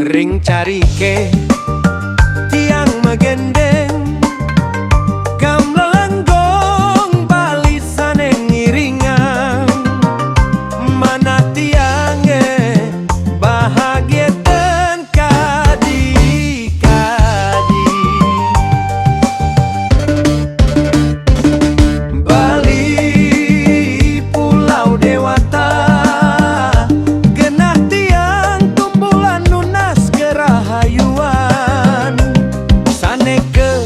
ring carike tiang megendeng gamlenggong bali saneng ngiringan mana tiange bahagia dan kadi-kadi Bali Pulau Dewata genah tiang tumbulan nunas kerahayuan saneke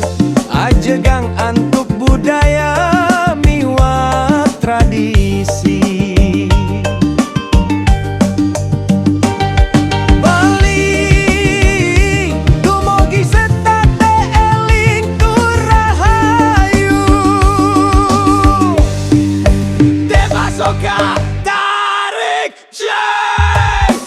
ajegang antuk budaya miwah tradisi Bali dumugi setate eling kurahayu Debasoka tarik jeng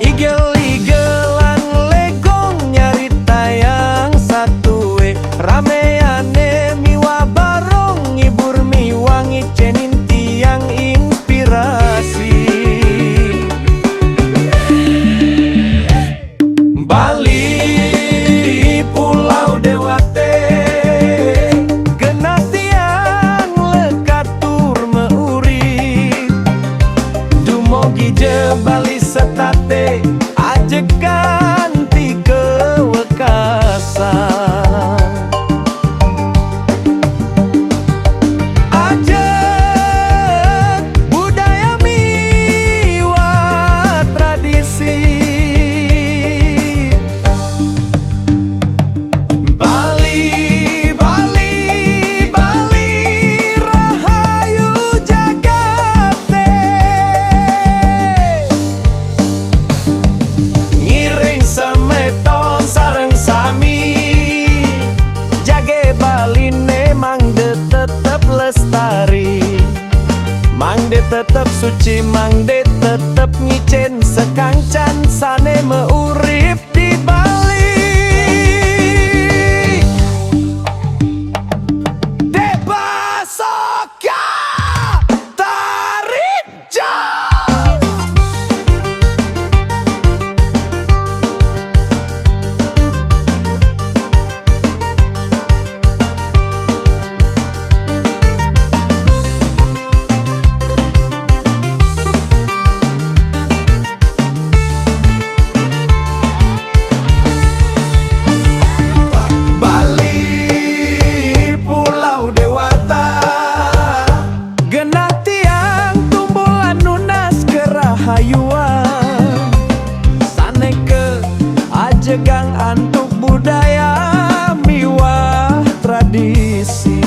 Igel-igelan legong nyari tayang satue rameane miwa barong ngibur miwangi cenin tiang inspirasi Bali Pulau Dewate genah tiang lekatur meuri dumugi je Bali setate ajegan ti kewekasan ajeg budaya miwah tradisi Bali Bali Bali rahayu jagate ngiring semeton sareng sami jage Bali mang de tetep lestari mang de tetep suci mang de tetep ngicen sekangcan sane meurip di Bali Debasoka tarik jang Bali Pulau Dewata genah tiang tumbulan nunas kerahayuan saneke ajegang antuk budaya miwah tradisi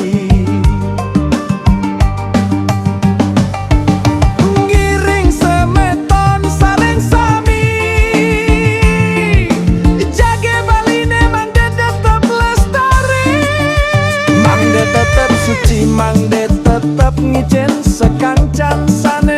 ngiring semeton sareng sami jage Bali mang de tetep lestari mang de tetep suci mang de tetep ngicen sekangcan sane